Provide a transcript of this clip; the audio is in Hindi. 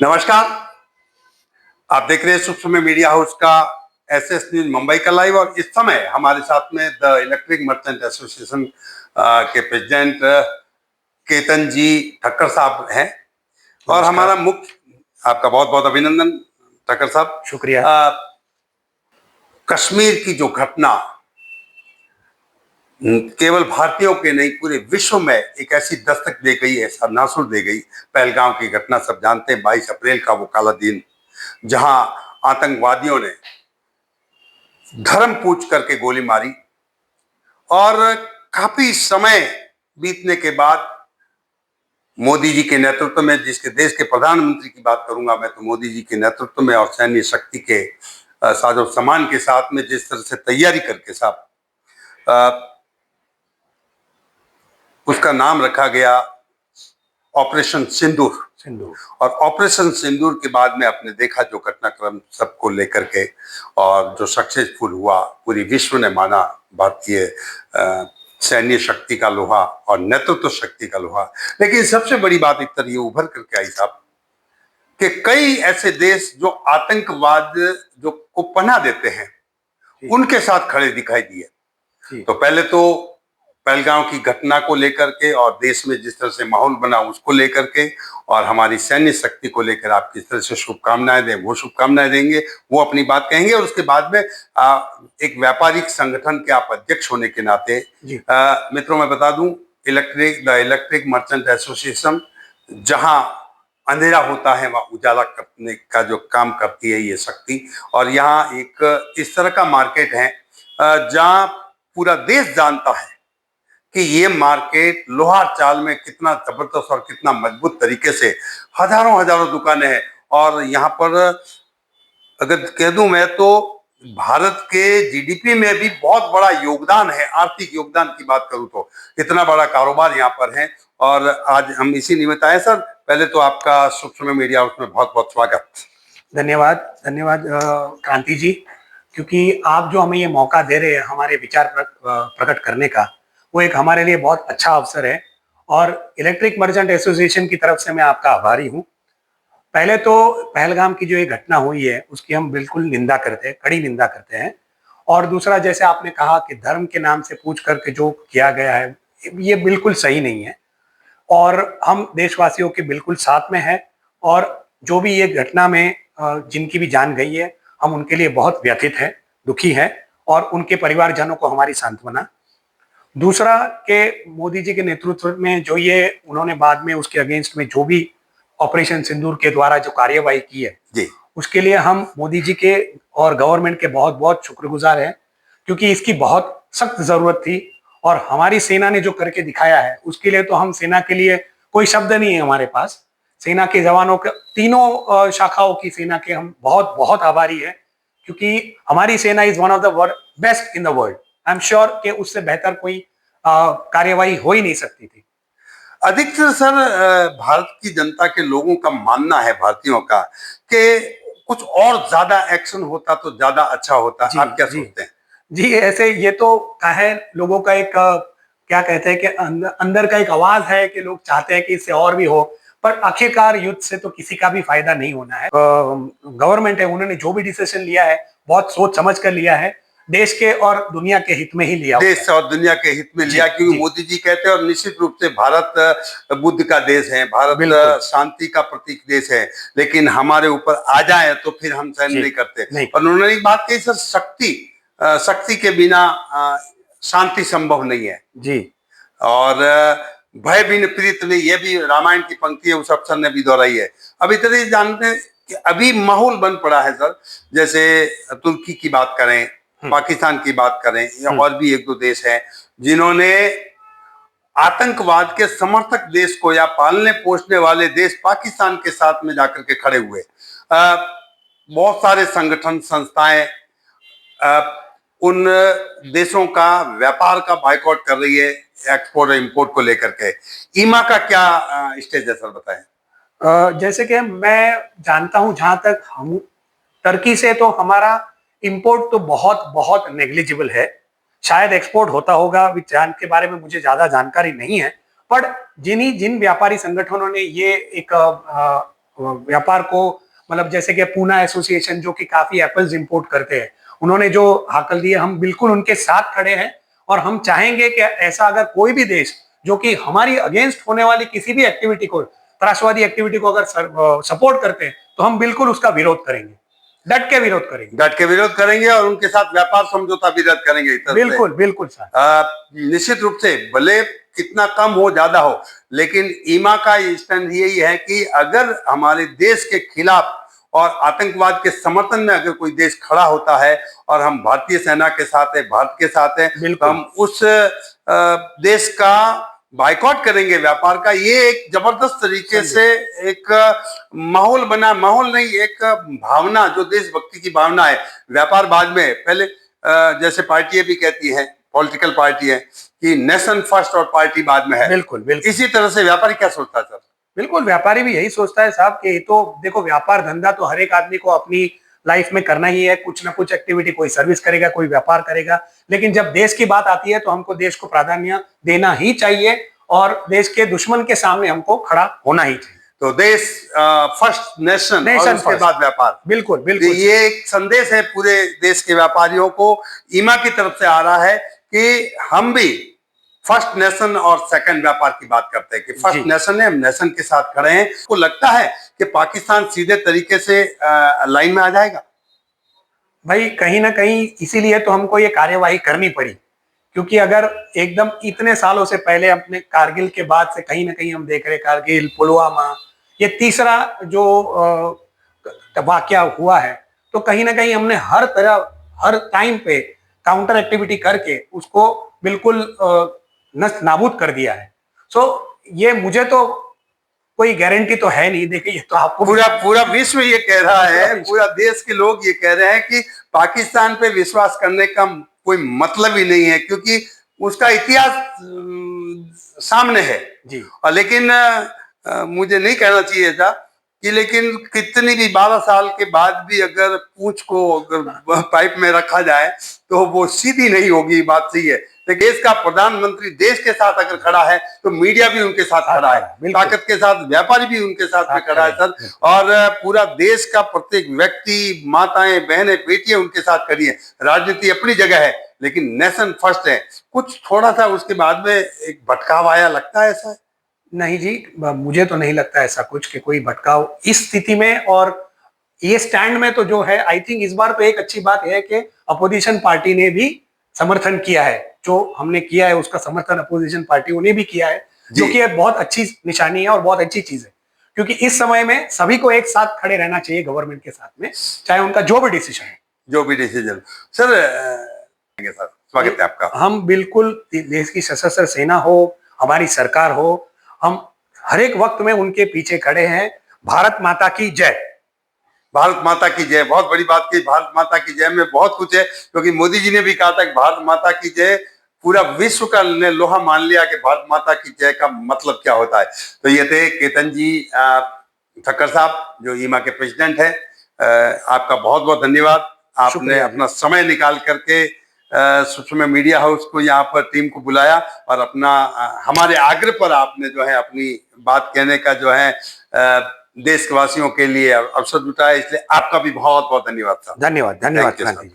नमस्कार। आप देख रहे हैं सुबह समय मीडिया हाउस का एसएस न्यूज मुंबई का लाइव। और इस समय हमारे साथ में द इलेक्ट्रिक मर्चेंट एसोसिएशन के प्रेसिडेंट केतन जी ठक्कर साहब हैं। और हमारा मुख्य आपका बहुत बहुत अभिनंदन ठक्कर साहब। शुक्रिया। कश्मीर की जो घटना केवल भारतीयों के नहीं पूरे विश्व में एक ऐसी दस्तक दे गई, ऐसा नासुर दे गई। पहलगाम की घटना सब जानते हैं, 22 अप्रैल का वो काला दिन जहां आतंकवादियों ने धर्म पूछ करके गोली मारी। और काफी समय बीतने के बाद मोदी जी के नेतृत्व में, जिसके देश के प्रधानमंत्री की बात करूंगा मैं, तो मोदी जी के नेतृत्व में और सैन्य शक्ति के साजो सामान के साथ में जिस तरह से तैयारी करके साहब उसका नाम रखा गया ऑपरेशन सिंदूर। और ऑपरेशन सिंदूर के बाद में आपने देखा जो घटनाक्रम सबको लेकर के और जो सक्सेसफुल हुआ, पूरी विश्व ने माना भारतीय सैन्य शक्ति का लोहा और नेतृत्व शक्ति का लोहा। लेकिन सबसे बड़ी बात इतर ये उभर करके आई साहब कि कई ऐसे देश जो आतंकवाद जो को पनाह देते हैं उनके साथ खड़े दिखाई दिए। तो पहले तो पहलगांव की घटना को लेकर के और देश में जिस तरह से माहौल बना उसको लेकर के और हमारी सैन्य शक्ति को लेकर आप किस तरह से शुभकामनाएं दें, वो शुभकामनाएं देंगे, वो अपनी बात कहेंगे। और उसके बाद में एक व्यापारिक संगठन के आप अध्यक्ष होने के नाते मित्रों मैं बता दूं, द इलेक्ट्रिक मर्चेंट एसोसिएशन जहां अंधेरा होता है वहां उजाला करने का जो काम करती है ये शक्ति। और यहाँ एक इस तरह का मार्केट है जहां पूरा देश जानता है कि ये मार्केट लोहार चाल में कितना जबरदस्त और कितना मजबूत तरीके से हजारों हजारों दुकानें हैं। और यहाँ पर अगर कह दूं मैं तो भारत के जीडीपी में भी बहुत बड़ा योगदान है। आर्थिक योगदान की बात करूं तो इतना बड़ा कारोबार यहाँ पर है। और आज हम इसी निमित्त आए सर। पहले तो आपका शुभ समय मीडिया हाउस में बहुत बहुत स्वागत। धन्यवाद धन्यवाद क्रांति जी, क्योंकि आप जो हमें ये मौका दे रहे हैं हमारे विचार प्रकट करने का, वो एक हमारे लिए बहुत अच्छा अवसर है। और इलेक्ट्रिक मर्चेंट एसोसिएशन की तरफ से मैं आपका आभारी हूँ। पहले तो पहलगाम की जो ये घटना हुई है उसकी हम बिल्कुल निंदा करते हैं, कड़ी निंदा करते हैं। और दूसरा, जैसे आपने कहा कि धर्म के नाम से पूछ करके जो किया गया है ये बिल्कुल सही नहीं है। और हम देशवासियों के बिल्कुल साथ में हैं। और जो भी ये घटना में जिनकी भी जान गई है, हम उनके लिए बहुत व्यथित हैं, दुखी हैं। और उनके परिवारजनों को हमारी सांत्वना। दूसरा कि मोदी जी के नेतृत्व में जो ये उन्होंने बाद में उसके अगेंस्ट में जो भी ऑपरेशन सिंदूर के द्वारा जो कार्यवाही की है जी, उसके लिए हम मोदी जी के और गवर्नमेंट के बहुत बहुत शुक्रगुजार हैं, क्योंकि इसकी बहुत सख्त जरूरत थी। और हमारी सेना ने जो करके दिखाया है उसके लिए तो हम सेना के लिए कोई शब्द नहीं है हमारे पास। सेना के जवानों के तीनों शाखाओं की सेना के हम बहुत बहुत आभारी हैं, क्योंकि हमारी सेना is one of the best in the world. I am sure कि उससे बेहतर कोई कार्यवाही हो ही नहीं सकती थी। अधिकतर सर भारत की जनता के लोगों का मानना है, भारतीयों का, कि कुछ और ज्यादा एक्शन होता तो ज्यादा अच्छा होता। आप क्या सोचते हैं? जी, ऐसे ये तो है लोगोगों का एक क्या कहते हैं कि अंदर का एक आवाज है कि लोग चाहते हैं कि इससे और भी हो। पर आखिरकार युद्ध से तो किसी का भी फायदा नहीं होना है। गवर्नमेंट है, उन्होंने जो भी डिसीजन लिया है बहुत सोच समझ कर लिया है, देश के और दुनिया के हित में ही लिया। देश और दुनिया के हित में लिया, क्योंकि मोदी जी कहते हैं और निश्चित रूप से भारत बुद्ध का देश है, भारत शांति का प्रतीक देश है। लेकिन हमारे ऊपर आ जाए तो फिर हम सहन नहीं करते। और उन्होंने एक बात कही सर, शक्ति के बिना शांति संभव नहीं है जी। और भय बिन प्रीत नहीं, ये भी रामायण की पंक्ति है, उस अफसर ने भी दोहराई है। अब इतने जानते हैं कि अभी माहौल बन पड़ा है सर, जैसे तुर्की की बात करें, पाकिस्तान की बात करें, या और भी एक दो देश हैं जिन्होंने आतंकवाद के समर्थक देश को या पालने पोषने वाले देश पाकिस्तान के साथ में जाकर के खड़े हुए। बहुत सारे संगठन संस्थाएं उन देशों का व्यापार का बाइकआउट कर रही है, एक्सपोर्ट और इंपोर्ट को लेकर के। ईमा का क्या स्टेज है सर, बताएं। जैसे कि मैं जानता हूं, जहां तक हम टर्की से तो हमारा इंपोर्ट तो बहुत बहुत नेग्लिजिबल है। शायद एक्सपोर्ट होता होगा, विज्ञान के बारे में मुझे ज्यादा जानकारी नहीं है। पर जिन व्यापारी संगठनों ने ये एक व्यापार को, मतलब जैसे कि पूना एसोसिएशन जो कि काफी एप्पल्स इंपोर्ट करते हैं, उन्होंने जो हाकल दी है, हम बिल्कुल उनके साथ खड़े हैं। और हम चाहेंगे कि ऐसा अगर कोई भी देश जो कि हमारी अगेंस्ट होने वाली किसी भी एक्टिविटी को, त्रासवादी एक्टिविटी को अगर सपोर्ट करते हैं, तो हम बिल्कुल उसका विरोध करेंगे, डट के विरोध करेंगे। डट के विरोध करेंगे और उनके साथ व्यापार समझौता भी रद्द करेंगे इस तरफ से। बिल्कुल बिल्कुल सर। निश्चित रूप से भले कितना कम हो ज्यादा हो, लेकिन ईमा का स्टैंड यही है कि अगर हमारे देश के खिलाफ और आतंकवाद के समर्थन में अगर कोई देश खड़ा होता है और हम भारतीय सेना के साथ है, भारत के साथ है, तो हम उस देश का बाइकआउट करेंगे। व्यापार का ये एक जबरदस्त तरीके से एक माहौल बना, माहौल नहीं, एक भावना जो देशभक्ति की भावना है। व्यापार बाद में, पहले जैसे पार्टियां भी कहती हैं, पॉलिटिकल पार्टी है कि नेशन फर्स्ट और पार्टी बाद में है। बिल्कुल बिल्कुल। इसी तरह से व्यापारी क्या सोचता है सर? बिल्कुल, व्यापारी भी यही सोचता है साहब कि तो देखो, व्यापार धंधा तो हर एक आदमी को अपनी लाइफ में करना ही है, कुछ ना कुछ एक्टिविटी, कोई सर्विस करेगा, कोई व्यापार करेगा। लेकिन जब देश की बात आती है तो हमको देश को प्राधान्य देना ही चाहिए और देश के दुश्मन के सामने हमको खड़ा होना ही चाहिए। तो देश फर्स्ट, नेशन और उसके बाद व्यापार। बिल्कुल बिल्कुल। ये एक संदेश है पूरे देश के व्यापारियों को, ईमा की तरफ से आ रहा है कि हम भी फर्स्ट नेशन और सेकंड व्यापार की बात करते हैं कि फर्स्ट नेशन है, हम नेशन के साथ खड़े हैं। को लगता है कि पाकिस्तान सीधे तरीके से लाइन में आ जाएगा? भाई कहीं ना कहीं इसीलिए तो हमको ये कार्यवाही करनी पड़ी, क्योंकि अगर एकदम इतने सालों से पहले अपने कारगिल के बाद से कहीं ना कहीं हम देख रहे, कारगिल, पुलवामा, ये तीसरा जो वाकया हुआ है, तो कहीं ना कहीं हमने हर तरह, हर टाइम पे काउंटर एक्टिविटी करके उसको बिल्कुल नष्ट नाबूद कर दिया है। सो ये मुझे तो कोई गारंटी तो है नहीं, देखिए ये तो आपको पूरा विश्व ये कह रहा है, पूरा देश के लोग ये कह रहे हैं कि पाकिस्तान पे विश्वास करने का कोई मतलब ही नहीं है, क्योंकि उसका इतिहास सामने है जी। और लेकिन मुझे नहीं कहना चाहिए था कि, लेकिन कितनी भी 12 साल के बाद भी अगर पूंछ को अगर पाइप में रखा जाए तो वो सीधी नहीं होगी, बात सही है। देश का प्रधानमंत्री देश के साथ अगर खड़ा है तो मीडिया भी उनके साथ खड़ा है, ताकत के साथ व्यापारी भी उनके साथ में खड़ा है सर। और पूरा देश का प्रत्येक व्यक्ति, माताएं, बहनें, बेटियां उनके साथ खड़ी है। राजनीति अपनी जगह है, लेकिन नेशन फर्स्ट है। कुछ थोड़ा सा उसके बाद में एक भटकाव आया, लगता है ऐसा? नहीं जी, मुझे तो नहीं लगता ऐसा कुछ कि कोई भटकाव इस स्थिति में। और ये स्टैंड में तो जो है, आई थिंक इस बार तो एक अच्छी बात है कि अपोजिशन पार्टी ने भी समर्थन किया है। जो हमने किया है उसका समर्थन अपोजिशन पार्टियों ने भी किया है, जो कि बहुत अच्छी निशानी है और बहुत अच्छी चीज है, क्योंकि इस समय में सभी को एक साथ खड़े रहना चाहिए गवर्नमेंट के साथ में, चाहे उनका जो भी डिसीजन है। जो भी डिसीजन सर, स्वागत है आपका। हम बिल्कुल, देश की सशस्त्र सेना हो, हमारी सरकार हो, हम हर एक वक्त में उनके पीछे खड़े हैं। भारत माता की जय। भारत माता की जय, बहुत बड़ी बात की। भारत माता की जय में बहुत कुछ है, क्योंकि मोदी जी ने भी कहा था कि भारत माता की जय, पूरा विश्व का ने लोहा मान लिया कि भारत माता की जय का मतलब क्या होता है। तो ये थे केतन जी ठक्कर साहब, जो ईमा के प्रेसिडेंट है। आपका बहुत बहुत धन्यवाद, आपने अपना समय निकाल करके सूक्ष्म मीडिया हाउस को, यहाँ पर टीम को बुलाया और अपना हमारे आग्रह पर आपने जो है अपनी बात कहने का जो है देशवासियों के लिए अवसर जुटाया। इसलिए आपका भी बहुत बहुत धन्यवाद साहब। धन्यवाद धन्यवाद।